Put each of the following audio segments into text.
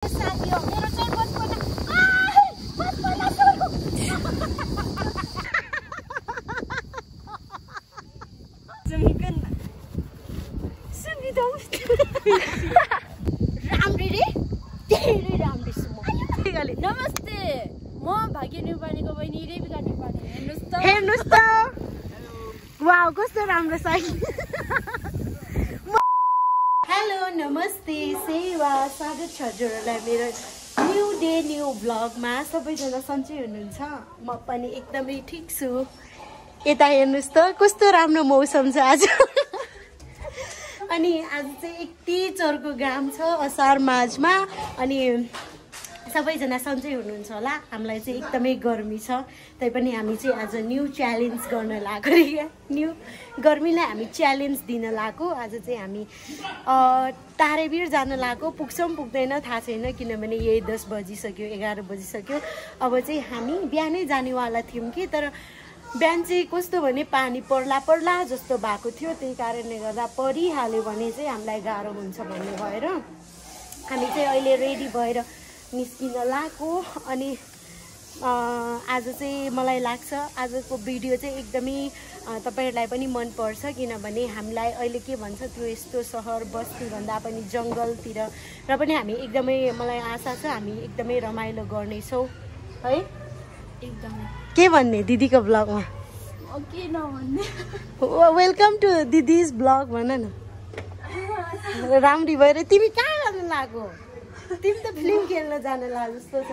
नमस्ते म भाग्य नेपालीको बहिनी रेबिका नेपाली हेर्नुस् त वाउ कस्तो राम्रो साइज हेलो नमस्ते सेवा स्वागत छ हजुरहरूलाई मेरो न्यू डे न्यू ब्लगमा सबैजना सन्चै हुनुहुन्छ म पनि एकदमै ठिक छु यता हेर्नुस् त कस्तो राम्रो मौसम छ आज अनि आज चाहिँ यति चर्को घाम छ असार माझमा अनि सबैजना सन्चै हुनुहुन्छ होला हामीलाई चाहिँ एकदमै गर्मी छ तैपनि हामी चाहिँ आज न्यू च्यालेन्ज गर्न लागेको न्यू गर्मीलाई हामी च्यालेन्ज दिन लागेको आज चाहिँ हामी तारेबीर जान लागेको पुग्छौँ पुग्दैन थाहा छैन किनभने यही 10 बजिसक्यो 11 बजिसक्यो अब चाहिँ हामी बिहानै जानेवाला थियौँ कि तर बिहान चाहिँ कस्तो भने पानी पर्ला जस्तो भएको थियो त्यही कारणले गर्दा परिहाल्यो भने चाहिँ हामीलाई गाह्रो हुन्छ भन्ने भएर हामी चाहिँ अहिले रेडी भएर निस्किन लागेको अनि आज चाहिँ मलाई लाग्छ आजको भिडियो चाहिँ एकदमै तपाईहरुलाई पनि मन पर्छ किनभने हामीलाई अहिले के भन्छ त्यो यस्तो सहर बस्ती भन्दा पनि जंगलतिर र पनि हामी एकदमै मलाई आशा छ हामी एकदमै रमाइलो गर्नेछौँ है एकदमै के भन्ने दिदीको ब्लगमा के नभन्ने वेलकम टु दिदीज ब्लग भन न राम्री भएर तिमी कहाँ जान लाग्यो तिमी त फिल्म खेल्न जान लाग्यो जस्तो छ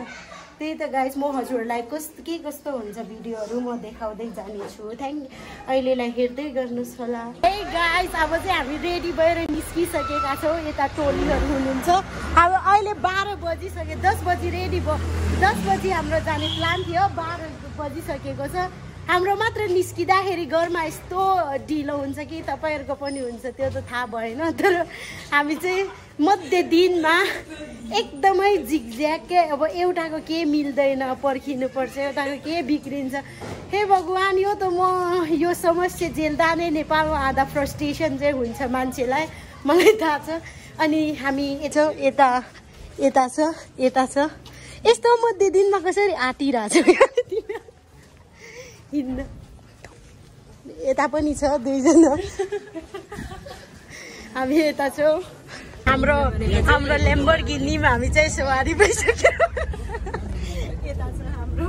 त्यही त गाइस म हजुरहरूलाई कस्तो हुन्छ भिडियोहरू म देखाउँदै जानेछु अहिलेलाई हेर्दै गर्नुहोस् होला हे गाइस अब चाहिँ हामी रेडी भएर निस्किसकेका छौँ यता टोलीहरू हुनुहुन्छ अब अहिले 12 बजिसक्यो 10 बजी रेडी भयो 10 बजी हाम्रो जाने प्लान थियो 12 बजिसकेको छ हाम्रो मात्र निस्किँदाखेरि घरमा यस्तो ढिलो हुन्छ कि तपाईहरुको पनि हुन्छ त्यो त थाहा भएन तर हामी चाहिँ मध्य दिनमा एकदमै जिगज्याग के अब एउटाको के मिल्दैन पर्खिनु पर्छ एउटाको के बिग्रिन्छ हे भगवान यो त म यो समस्या झेल्दा नै नेपालमा आधा फ्रस्ट्रेसन चाहिँ हुन्छ मान्छेलाई मलाई थाहा छ अनि हामी यता छ यस्तो मध्य दिनमा कसरी आटिरहेछ हिँड्न यता पनि छ दुईजना हामी यता छौँ हाम्रो ल्याम्बोर्गिनीमा हामी चाहिँ सवारी भइसक्यो यता छ हाम्रो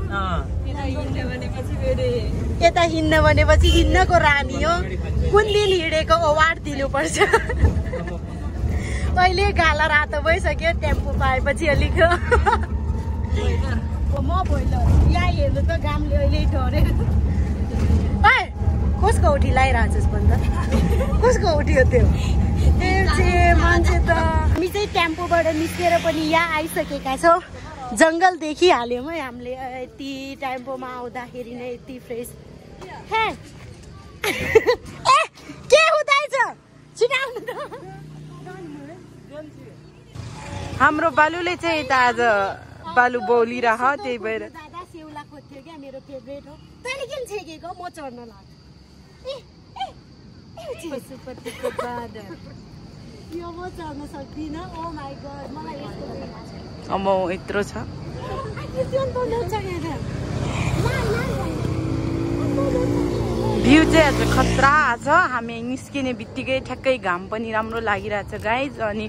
यता हिँड्न भनेपछि हिँड्नको रानी हो कुन दिन हिँडेको अवार्ड दिनुपर्छ अहिले गाला रातो भइसक्यो टेम्पो पाएपछि अलिक म भोइलो यहाँ हेर्नु त घामले अहिले डरेको कसको उठी लगाइरहेछस् भन्दा कसको उठी हो त्यो मान्छे त हामी चाहिँ टेम्पोबाट निस्केर पनि यहाँ आइसकेका छौँ जङ्गल देखिहाल्यौँ है हामीले यति टेम्पोमा आउँदाखेरि नै यति फ्रेस के हुँदैछ छिटाउनु त हाम्रो बालुले चाहिँ यता आज बालु बोलिरह त्यही भएर दादा सेउला खोज्थ्यो क्या मेरो फेभरेट हो तैँले किन छेकेको म चढ्न लाग्छु पशुपतिको बादल यो म चढ्न सक्दिनँ ओ माइ गॉड मलाई यस्तो अब यत्रो छ भ्यू चाहिँ आज खतरा छ हामी निस्किने बित्तिकै ठ्याक्कै घाम पनि राम्रो लागिरहेछ गाइज अनि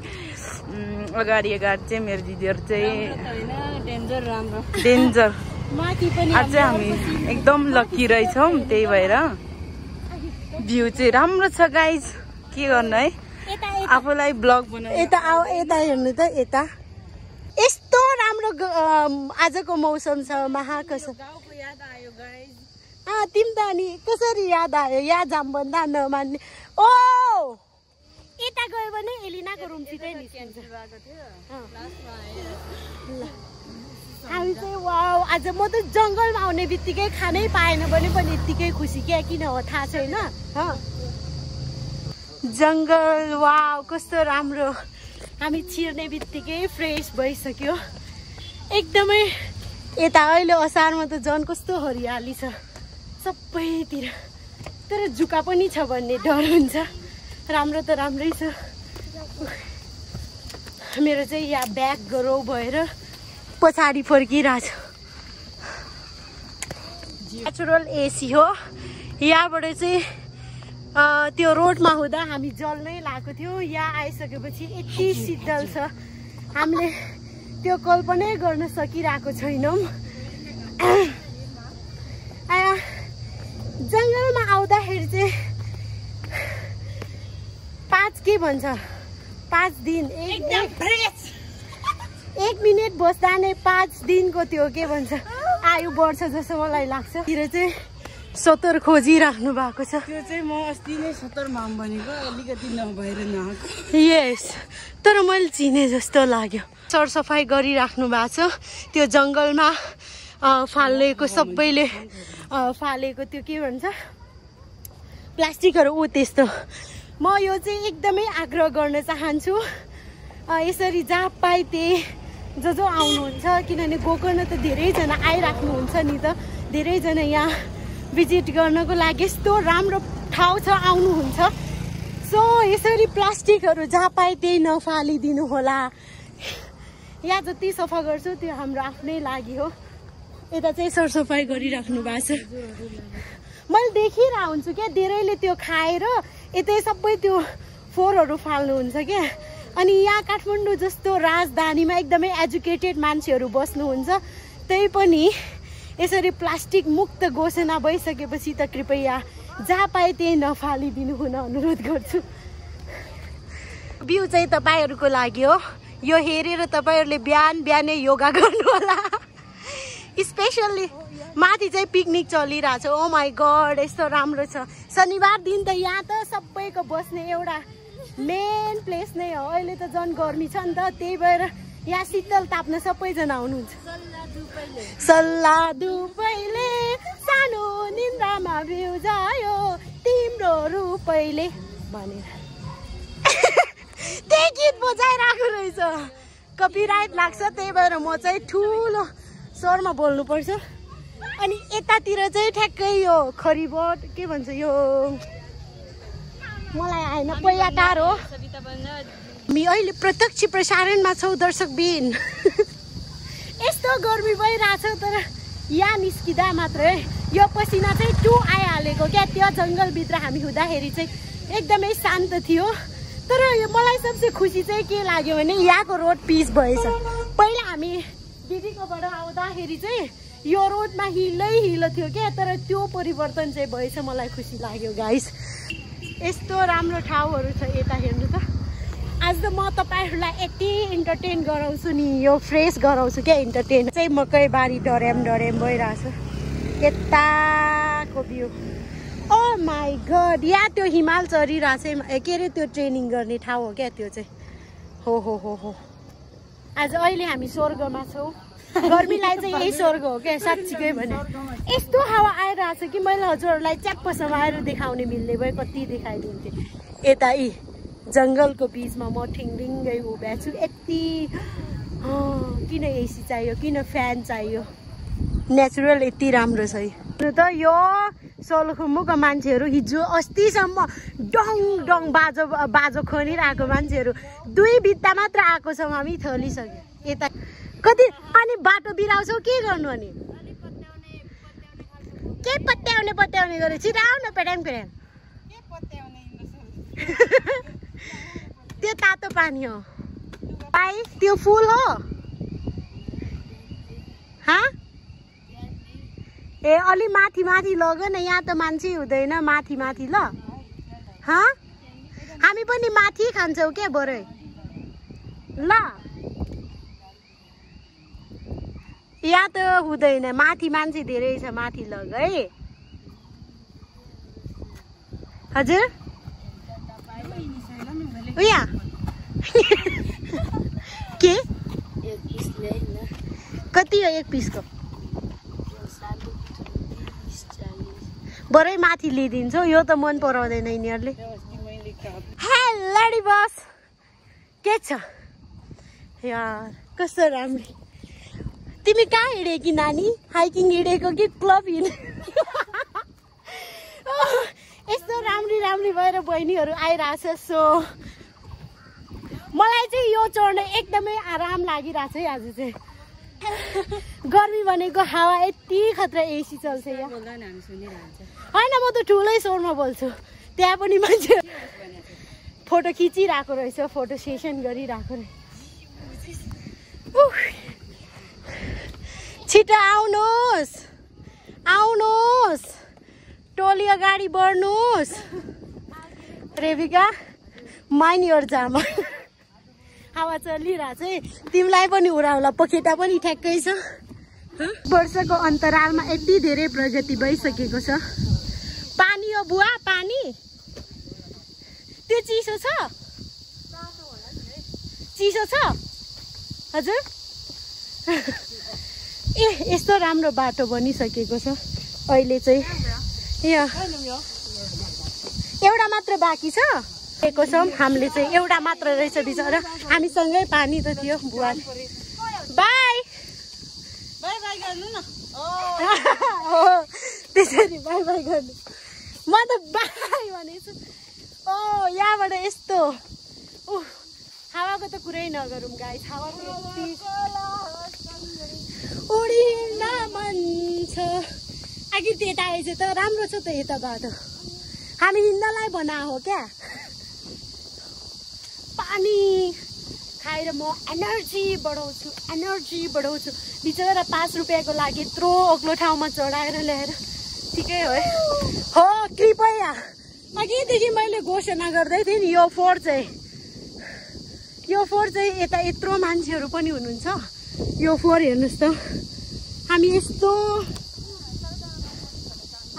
अगाडि चाहिँ मेरो दिदीहरू चाहिँ डेन्जर आज चाहिँ हामी एकदम लकी रहेछौँ त्यही भएर भ्यू चाहिँ राम्रो छ गाइज के गर्नु है आफूलाई ब्लग बनाउनु यता हेर्नु त यता यस्तो राम्रो आजको मौसम छ महाकसम तिमी त अनि कसरी याद आयो यहाँ जाम भन्दा नमान्ने ओ यता गयो भने एलिनाको रुमसितै निस्किन्छ हामी चाहिँ वाउ आज म त जङ्गलमा आउने बित्तिकै खानै पाएन भने पनि यत्तिकै खुसी क्या किन हो थाहा छैन जङ्गल वाउ कस्तो राम्रो हामी छिर्ने बित्तिकै फ्रेस भइसक्यो एकदमै यता अहिले असारमा त झन् कस्तो हरियाली छ सबैतिर तर जुका पनि छ भन्ने डर हुन्छ राम्रो त राम्रै छ मेरो चाहिँ यहाँ ब्याग गरौ भएर पछाडि फर्किरहेछ। नेचुरल एसी हो। यहाँबाट चाहिँ त्यो रोडमा हुँदा हामी जल्नै लागेको थियो, यहाँ आइसकेपछि यति शीतल छ हामीले त्यो कल्पनै गर्न सकिरहेको छैनौँ। जङ्गलमा आउँदाखेरि चाहिँ 5 के भन्छ 5 दिन एक मिनट बस्दा नै 5 दिनको त्यो के भन्छ आयु बढ्छ जस्तो मलाई लाग्छ। तिर चाहिँ 70 खोजिराख्नु भएको छ। त्यो चाहिँ म अस्ति नै 70 माम भनेको, अलिकति नभएर नआएको। यस, तर मैले चिने जस्तो लाग्यो। सरसफाइ गरिराख्नु भएको छ। त्यो जङ्गलमा फालेको सबैले फालेको त्यो के भन्छ प्लास्टिकहरू त्यस्तो। म यो चाहिँ एकदमै आग्रह गर्न चाहन्छु, यसरी जहाँ पाए त्यही जो आउनुहुन्छ, किनभने गोकर्ण त धेरैजना आइराख्नुहुन्छ नि त, धेरैजना यहाँ भिजिट गर्नको लागि यस्तो राम्रो ठाउँ छ, आउनुहुन्छ। सो यसरी प्लास्टिकहरू जहाँ पाए त्यही नफालिदिनु होला। यहाँ जति सफा गर्छु त्यो हाम्रो आफ्नै लागि हो। यता चाहिँ सरसफाइ गरिराख्नु भएको छ। मैले देखिरहेको हुन्छु क्या, धेरैले त्यो खाएर यतै सबै त्यो फोहोरहरू फाल्नुहुन्छ क्या। अनि यहाँ काठमाडौँ जस्तो राजधानीमा एकदमै एजुकेटेड मान्छेहरू बस्नुहुन्छ, त्यही पनि यसरी प्लास्टिक मुक्त घोषणा भइसकेपछि त कृपया जहाँ पाए त्यही नफालिदिनु हुन अनुरोध गर्छु। भ्यू चाहिँ तपाईँहरूको लागि हो, यो हेरेर तपाईँहरूले बिहानै योगा गर्नु होला। स्पेसल्ली माथि चाहिँ पिकनिक चलिरहेछ। ओ माई गड, यस्तो राम्रो छ। शनिबार दिन त यहाँ त सबैको बस्ने एउटा मेन प्लेस नै हो। अहिले त झन् गर्मी छ नि त, त्यही भएर यहाँ शीतल ताप्न सबैजना आउनुहुन्छ। सल्लाह दुपैले सानो निन्द्रामा बिउजायो तिम्रो रूपैले भनेर त्यही गीत बजाइरहेको रहेछ। कपिराइट लाग्छ, त्यही भएर म चाहिँ ठुलो स्वरमा बोल्नुपर्छ। अनि यतातिर चाहिँ ठ्याक्कै यो खरिबोट के भन्छ यो मलाई आएन, पैयाटार हो। हामी अहिले प्रत्यक्ष प्रसारणमा छौँ दर्शकबिन। यस्तो गर्मी भइरहेछ, तर यहाँ निस्किँदा मात्रै यो पसिना चाहिँ आइहालेको क्या। त्यो जङ्गलभित्र हामी हुँदाखेरि चाहिँ एकदमै शान्त थियो। तर यो मलाई सबसे खुसी चाहिँ के लाग्यो भने यहाँको रोड पिच भएछ। पहिला हामी दिदीकोबाट आउँदाखेरि चाहिँ यो रोडमा हिलो थियो क्या, तर त्यो परिवर्तन चाहिँ भएछ। मलाई खुसी लाग्यो गाइस। यस्तो राम्रो ठाउँहरू छ यता हेर्नु त। आज त म तपाईँहरूलाई यति इन्टरटेन गराउँछु नि, यो फ्रेस गराउँछु क्या। इन्टरटेन चाहिँ मकै बारी डरेम भइरहेछ। यताको भ्यू, ओ माई गड, यहाँ त्यो हिमाल चढिरहेछ। के अरे त्यो ट्रेनिङ गर्ने ठाउँ हो क्या त्यो चाहिँ। हो आज अहिले हामी स्वर्गमा छौँ। गर्मीलाई चाहिँ यही स्वर्ग हो क्या, साँच्चीकै भने। यस्तो हावा आइरहेछ कि मैले हजुरहरूलाई च्याप्प समाएर देखाउने मिल्ने भए कति देखाइदिन्थेँ। यता यी जङ्गलको बिचमा म ठिङ्गिङ्गै उभ्या छु। यति किन एसी चाहियो, किन फ्यान चाहियो? नेचुरल यति राम्रो छ त। यो सोलुखुम्बुको मान्छेहरू हिजो अस्तिसम्म डङ बाजो खनिरहेको मान्छेहरू 2 भित्ता मात्र आएको छौँ हामी, थलिसक्यो। यता कति अनि बाटो बिराउँछौ, के गर्नु? अनि के पत्याउने गरे छिटो आऊ न पेट्याङ। त्यो तातो पानी हो भाइ, त्यो फुल हो। ए अलि माथि लग न, यहाँ त मान्छे हुँदैन। माथि ल। हामी पनि माथि खान्छौँ क्या भरे ल। यहाँ त हुँदैन, माथि मान्छे धेरै छ, माथि लग है हजुर। यहाँ के कति हो 1 पिसको? बरै माथि लिइदिन्छौ। यो त मन पराउँदैन यिनीहरूले। हेलो बस, के छ यार, कस्तो राम्रो। तिमी कहाँ हिँडेकी नानी? हाइकिङ हिँडेको कि क्लब हिँडे? यस्तो राम्री भएर बहिनीहरू आइरहेछ। सो मलाई चाहिँ यो चढ्न एकदमै आराम लागिरहेछ है आज चाहिँ। गर्मी भनेको हावा यति खतरा एसी चल्छ यहाँ होइन। म त ठुलै स्वरमा बोल्छु, त्यहाँ पनि मान्छे फोटो खिचिरहेको रहेछ, फोटो सेसन गरिरहेको रहेछ। छिटो आउनुहोस् आउनुहोस्, टोली अगाडि बढ्नुहोस्। रेबिका माइन योर जामा। हावा चलिरहेछ है, तिमीलाई पनि उडाउला, पखेटा पनि ठ्याक्कै छ। वर्षको अन्तरालमा यति धेरै प्रगति भइसकेको छ। पानी हो बुवा, पानी त्यो चिसो छ? चिसो छ हजुर? ए यस्तो राम्रो बाटो बनिसकेको छ अहिले चाहिँ। एउटा मात्र बाँकी छ हामीले चाहिँ, एउटा मात्र रहेछ बिचरा। हामीसँगै पानी त थियो बुवा। बाई बाई बाई गर्नु न। त्यसरी बाई बाई गर्नु। म त बाई भनेछु। ओ यहाँबाट यस्तो हावाको त कुरै नगरौँ गाइस। हावाको उडिन मन छ। आखिर त्यता आएछ त राम्रो छ त यता बाटो। हामी हिँड्नलाई बना हो क्या। पानी खाएर म एनर्जी बढाउँछु। बिचरा 5 रुपियाँको लागि यत्रो अग्लो ठाउँमा चढाएर ल्याएर ठिकै हो है। हो कृपया अघिदेखि मैले घोषणा गर्दै थिएँ नि, यो फोहोर चाहिँ यता यत्रो मान्छेहरू पनि हुनुहुन्छ। यो फोहोर हेर्नुहोस् त, हामी यस्तो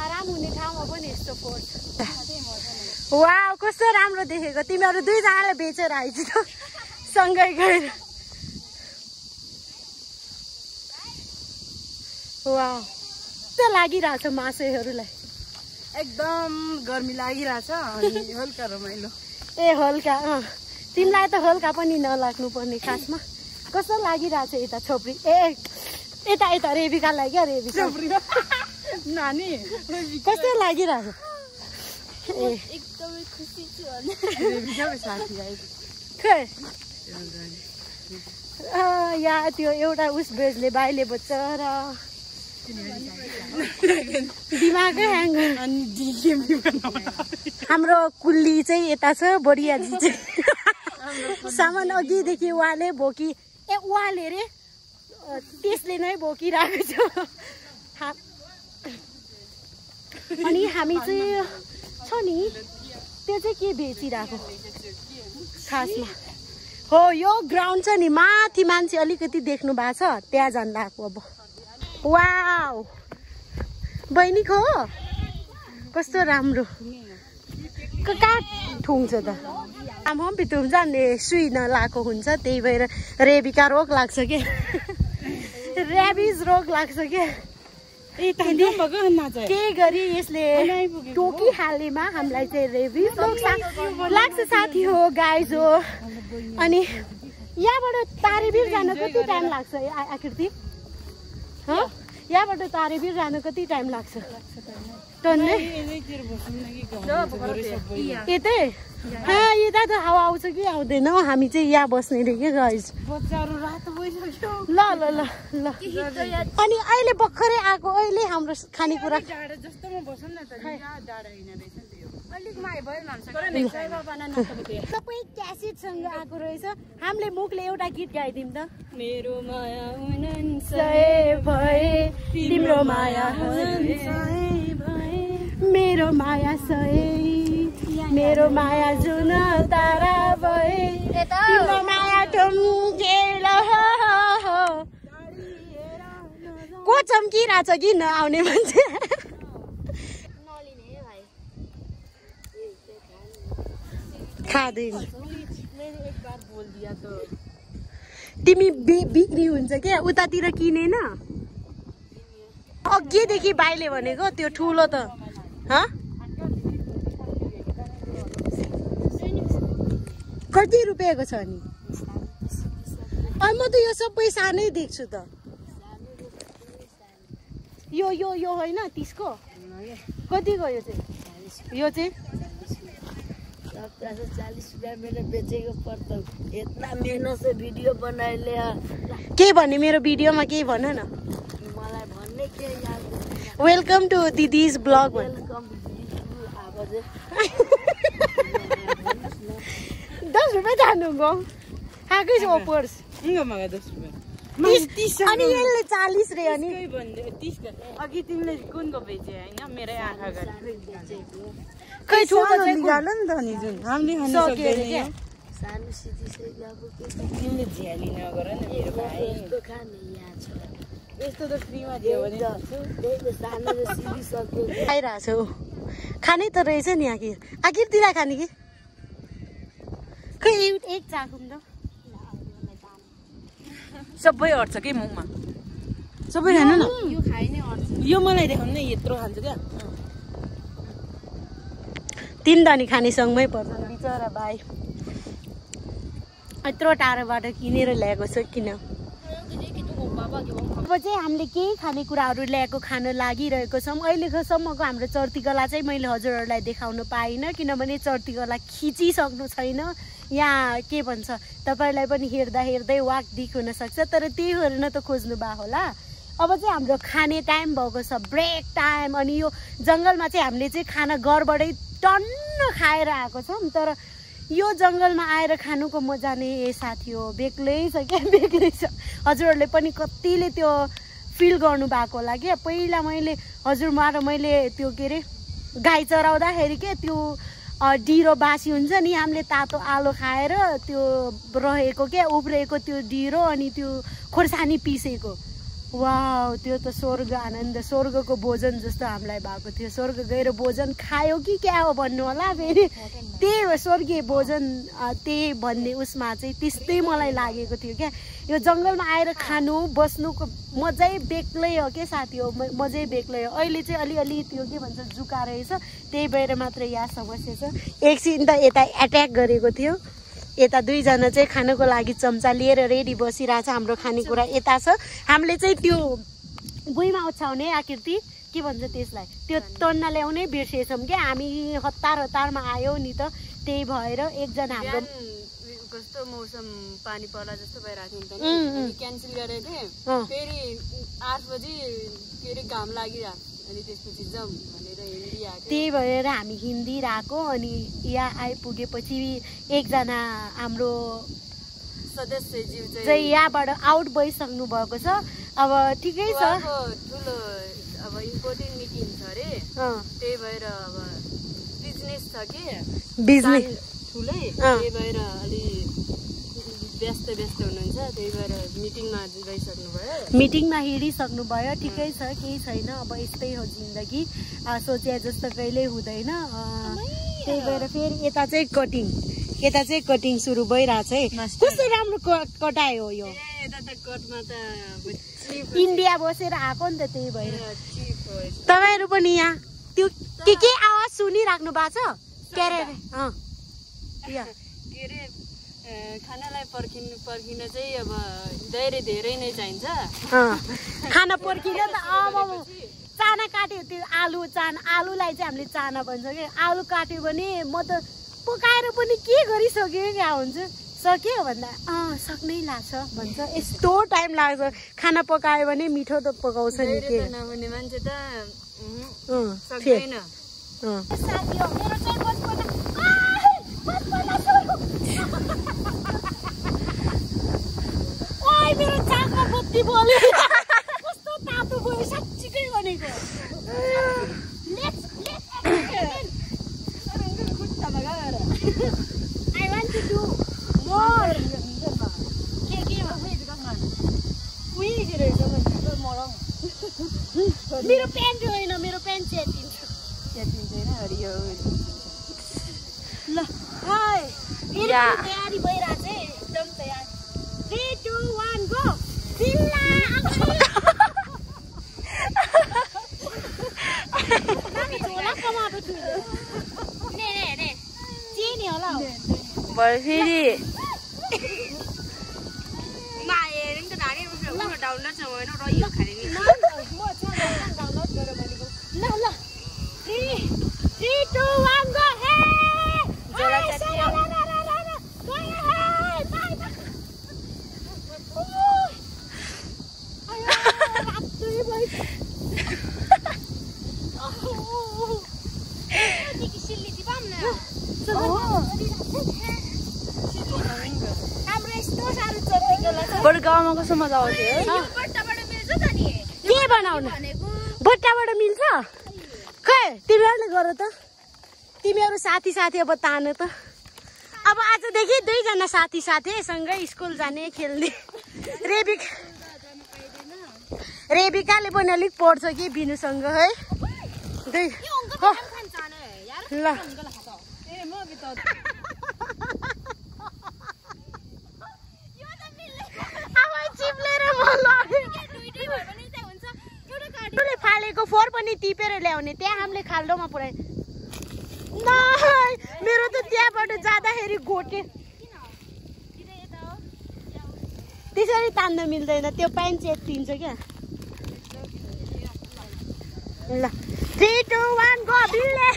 आराम हुने ठाउँमा पनि यस्तो फोहोर। वाउ कस्तो राम्रो देखेको। तिमीहरू दुईजनाले बेचेर आइज त सँगै गएर। वाउ कस्तो लागिरहेछ मासुहरूलाई? एकदम गर्मी लागिरहेछ अनि हल्का रमाइलो। ए हल्का तिमीलाई त हल्का पनि नलाग्नु पर्ने खासमा। कस्तो लागिरहेछ यता छोप्री? ए यता रेबिकालाई क्या, रेबिका नानी कस्तो लागिरहेछ? एकदमै खुसी छु। या त्यो एउटा उस बेजले बाइले बच्चा र दिमागै ह्याङ। हाम्रो कुल्ली चाहिँ यता छ, बढियाजी चाहिँ सामान अघिदेखि उहाँले बोकी उहाँले रे त्यसले नै बोकिरहेको छ। अनि हामी चाहिँ छ नि त्यो चाहिँ के बेचिरहेको खासमा हो। यो ग्राउन्ड छ नि माथि, मान्छे अलिकति देख्नु भएको छ, त्यहाँ जाँदा आएको। अब वाउ बहिनीको हो कस्तो राम्रो। कहाँ ठुङ्छ त आमा पितुन्छ नि, सुई नलाएको हुन्छ, त्यही भएर रेबिका रोग लाग्छ के, ऱ्याबिज रोग लाग्छ के। के गरी यसले टोकिहालेमा हामीलाई चाहिँ रेबिज रोग लाग्छ साथी हो, गाइज हो। अनि यहाँबाट तारेबिर जान कति टाइम लाग्छ आकृति? यहाँबाट तारेबिर जान कति टाइम लाग्छ? टन्ने यतै यता त हावा आउँछ कि आउँदैन? हामी चाहिँ यहाँ बस्ने रे क्या गाइज। ल ल ल ल अनि अहिले भर्खरै आएको, अहिले हाम्रो खानेकुरा सबै क्यासेटसँग आएको रहेछ। हामीले मुखले एउटा गीत गाइदिउँ त। मेरो माया भए तिम्रो माया, मेरो माया सय, मेरो माया जुन तारा भए तिम्रो माया टुम्केर। को चम्किरहेछ कि नआउने मान्छे? खाँदैन तिमी बिक्री हुन्छ क्या उतातिर किनेन? अघिदेखि बाइले भनेको त्यो ठुलो त कति रुपियाँको छ नि? अनि म त यो सबै सानै देख्छु त। यो यो यो होइन 30 को? कतिको यो चाहिँ? यो चाहिँ ₹40 मैंने बेचेको पर्छ इतना मेहनत से वीडियो बनाइले के भन्ने मेरो भिडियोमा के भन न मलाई भन्ने के याद वेलकम टु दिदीज ब्लग भन वेलकम अब चाहिँ 10 रुपैयाँ जानुभयो आएकै छ पर्स मगा 10 रुपैयाँ अनि यसले 40 रे अनि अघि तिमीले कुनको बेचे होइन मेरै आँखा गरी खै छोटो निकाल्नु नि त नि जुन हामीले खान सक्दैन यो सानो सिटिसक्यो अब के तिमीले झ्याली नगर न मेरो भाइ यस्तो खाने यहाँ छ यस्तो त फ्रीमा दियो भने त्यही त सानो र सिटिसक्यो खाइरहेको छौ खानै त रहेछ नि आखिर दिला खाने कि खै एक चाकुम त सबै अट्छ के मुखमा सबै खानु न यो खाइ नै अट्छ यो मलाई देखाउनु न यत्रो खान्छु क्या तीन दानी खाने सँगमै पर्छन् बिचरा भाइ यत्रो टाढोबाट किनेर ल्याएको छ किन अब चाहिँ हामीले केही खानेकुराहरू ल्याएको खान लागिरहेको छौँ अहिलेसम्मको हाम्रो चर्तीकला चाहिँ मैले हजुरहरूलाई देखाउन पाइनँ किनभने चर्तीकला खिचिसक्नु छैन यहाँ के भन्छ तपाईँहरूलाई पनि हेर्दै वाकडिक हुनसक्छ तर त्यही हेर्न त खोज्नु भयो होला अब चाहिँ हाम्रो खाने टाइम भएको छ ब्रेक टाइम अनि यो जङ्गलमा चाहिँ हामीले चाहिँ खाना घरबाटै टन्न खाएर आएको छौँ तर यो जङ्गलमा आएर खानुको मजा नै साथी हो बेग्लै छ क्या बेग्लै छ हजुरहरूले पनि कतिले त्यो फिल गर्नु भएको होला क्या पहिला मैले त्यो के अरे गाई चराउँदाखेरि के त्यो डिरो बासी हुन्छ नि हामीले तातो आलो खाएर त्यो रहेको क्या उब्रेको त्यो डिरो अनि त्यो खोर्सानी पिसेको वाउ त्यो त स्वर्ग आनन्द स्वर्गको भोजन जस्तो हामीलाई भएको थियो स्वर्ग गएर भोजन खायो कि क्या हो भन्नु होला फेरि त्यही हो स्वर्गीय भोजन त्यही भन्ने उसमा चाहिँ त्यस्तै मलाई लागेको थियो क्या यो जङ्गलमा आएर खानु बस्नुको मजै बेग्लै हो के साथी हो मजै बेग्लै हो अहिले चाहिँ अलिअलि त्यो के भन्छ जुका रहेछ त्यही भएर मात्र यहाँ समस्या छ एकछिन त यता एट्याक गरेको थियो यता दुईजना चाहिँ खानको लागि चम्चा लिएर रेडी बसिरहेछ हाम्रो खानेकुरा यता छ हामीले चाहिँ त्यो भुइँमा ओछ्याउने आकृति के भन्छ त्यसलाई त्यो तन्ना ल्याउनै बिर्सेछौँ क्या हामी हतारमा आयौँ नि त त्यही भएर एकजना हाम्रो कस्तो मौसम पानी पर्ला जस्तो भइरहेको थियो नि त क्यान्सल गरेको थिएँ फेरि 8 बजी के अरे घाम लागिरहेको अनि त्यसपछि जाउँ भनेर हिँडिरहेको त्यही भएर हामी हिँडिरहेको अनि यहाँ आइपुगेपछि एकजना हाम्रो सदस्यज्यू चाहिँ यहाँबाट आउट भइसक्नु भएको छ अब ठिकै छ ठुलो अब इम्पोर्टेन्ट मिटिङ छ अरे त्यही भएर अब बिजनेस छ कि बिजनेस ठुलै त्यही भएर अलि व्यस्त हुनुहुन्छ त्यही भएर मिटिङमा गइसक्नु भयो मिटिङमा हिँडिसक्नु भयो ठिकै छ केही छैन अब यस्तै हो जिन्दगी सोचे जस्तो कहिल्यै हुँदैन त्यही भएर फेरि यता चाहिँ कटिङ सुरु भइरहेछ है कस्तो राम्रो कटायो यो इन्डिया बसेर आएको नि त त्यही भएर तपाईँहरू पनि यहाँ त्यो के आवाज सुनिराख्नु भएको छ के अरे खानालाई पर्खिन चाहिँ अब धेरै नै चाहिन्छ खाना पर्खिन त अब चाना काट्यो त्यो आलुलाई चाहिँ हामीले चाना भन्छ कि आलु काट्यो भने म त पकाएर पनि के गरिसक्यो क्या हुन्छ सक्यो भन्दा सक्नै लाग्छ भन्छ यस्तो टाइम लाग्छ खाना पकायो भने मिठो त पकाउँछ नि के नहुने मान्छे त सक्दैन मेरो चाकमा बत्ती बोल्यो कस्तो तातो भयो साँच्चीकै भनेको I want to do more. मेरो प्यान्ट होइन मेरो प्यान्ट च्यातिन्छ ल हाय तयारी भइरहेछ है एकदम तयार 3 2 1 गो जिल्ला झोला कमाएको छु ने चिनी होला भरे फेरि माएर नि त ढाडी डाउनलोड छ होइन र यो खाने नि म डाउनलोड गरेर भनेको ल 3 2 1 गो हे बरु गाउँमा कस्तो मजा आउँथ्यो के बनाउनु बट्टाबाट मिल्छ खै तिमीहरूले गर त तिमीहरू साथी अब तान त अब आजदेखि 2 जना साथी सँगै स्कुल जाने खेल्ने रेबिकाले पनि अलिक पढ्छ कि बिनुसँग है ल फालेको फोर पनि टिपेर ल्याउने त्यहाँ हामीले खाल्डोमा पुऱ्याइ मेरो त त्यहाँबाट जाँदाखेरि घोटे त्यसरी तान्न मिल्दैन त्यो प्यान्ट चेत्तिन्छ क्या ल 3 2 1 गो बिल्ले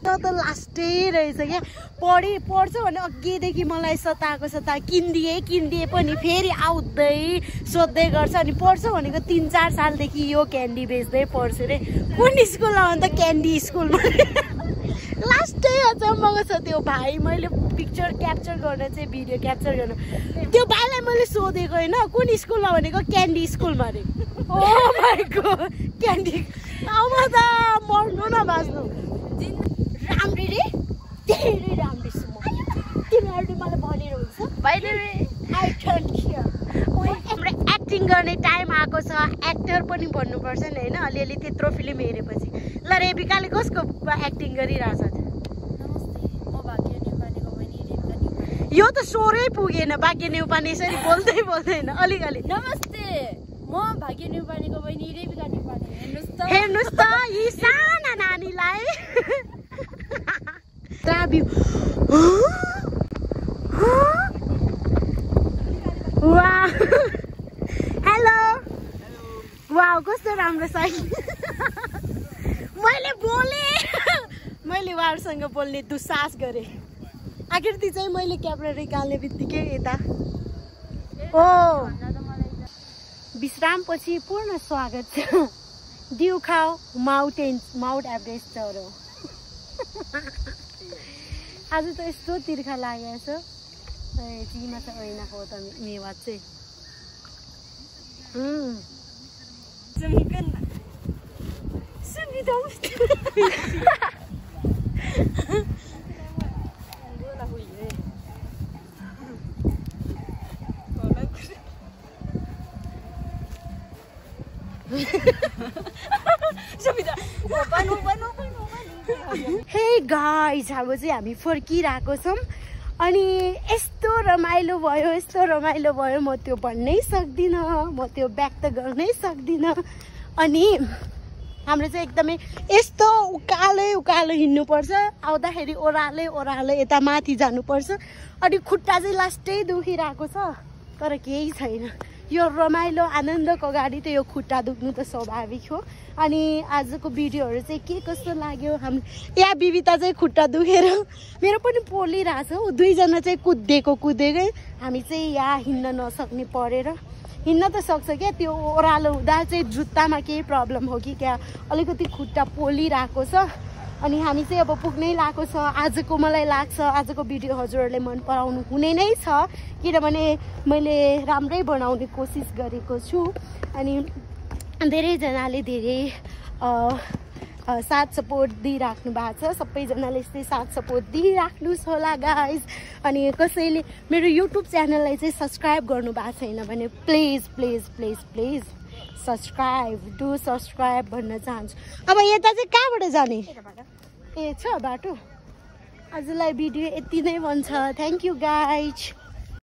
त लास्टै रहेछ क्या पढ्छ भने अघिदेखि मलाई सताएको किनिदिए पनि फेरि आउँदै सोध्दै गर्छ अनि पढ्छ भनेको 3-4 सालदेखि यो क्यान्डी बेच्दै पढ्छु रे कुन स्कुलमा हो त क्यान्डी स्कुलमा लास्टै अचम्मको छ त्यो भाइ मैले पिक्चर क्याप्चर गर्न चाहिँ भिडियो क्याप्चर गर्न त्यो भाइलाई मैले सोधेको होइन कुन स्कुलमा भनेको क्यान्डी स्कुलमा रे ओ माइ गॉड क्यान्डी अब त मर्नु न बाँच्नु राम्री रे धेरै राम्री छु म तिमीहरूले मलाई भनेर हुन्छ आई डोन्ट केयर हाम्रो एक्टिङ गर्ने टाइम आएको छ एक्टर पनि भन्नुपर्छ नि होइन अलिअलि त्यत्रो फिल्म हेरेपछि ल रेबिकाले कसको एक्टिङ गरिरहेछ यो त स्वरै पुगेन भाग्य नेउपाने यसरी बोल्दैन अलिअलि नमस्ते म भाग्य नेउपानेको बहिनी रेबिका नेउपाने हेर्नुहोस् त यी साना नानीलाई हेलो वाउ कस्तो राम्रो साइकल मैले उहाँहरूसँग बोल्ने दुस्साहस गरेँ आखिर चाहिँ मैले क्यामेरा निकाल्ने बित्तिकै यता ओ विश्रामपछि पूर्ण स्वागत छ दिउखाउ माउन्ट एभरेस्ट चढो आज त यस्तो तिर्खा लागेको छ चिमा छ ऐनाको त मेवा चाहिँ हे गाइज अब चाहिँ हामी फर्किरहेको छौँ अनि यस्तो रमाइलो भयो म त्यो भन्नै सक्दिनँ म त्यो व्यक्त गर्नै सक्दिनँ अनि हाम्रो चाहिँ एकदमै यस्तो उकालो हिँड्नुपर्छ आउँदाखेरि ओह्रालै यता माथि जानुपर्छ अनि खुट्टा चाहिँ लास्टै दुखिरहेको छ तर केही छैन यो रमाइलो आनन्दको गाडी त यो खुट्टा दुख्नु त स्वाभाविक हो अनि आजको भिडियोहरू चाहिँ के कस्तो लाग्यो यहाँ बिबिता चाहिँ खुट्टा दुखेर मेरो पनि पोलिरहेछ हो 2 जना चाहिँ कुदेकै हामी चाहिँ यहाँ हिँड्न नसक्ने परेर हिँड्न त सक्छ क्या त्यो ओह्रालो हुँदा चाहिँ जुत्तामा केही प्रब्लम हो कि क्या अलिकति खुट्टा पोलिरहेको छ अनि हामी चाहिँ अब पुग्नै लागेको छ आजको मलाई लाग्छ आजको भिडियो हजुरहरूले मन पराउनु हुने नै छ किनभने मैले राम्रै बनाउने कोसिस गरेको छु अनि धेरैजनाले धेरै साथ सपोर्ट दिइराख्नु भएको छ सबैजनाले यस्तै साथ सपोर्ट दिइराख्नुहोस् होला गाइज अनि कसैले मेरो युट्युब च्यानललाई चाहिँ सब्सक्राइब गर्नु भएको छैन भने प्लिज सब्सक्राइब भन्न चाहन्छु अब यता चाहिँ कहाँबाट जाने ए छ बाटो आजलाई भिडियो यति नै भन्छ थ्याङ्क यू गाइज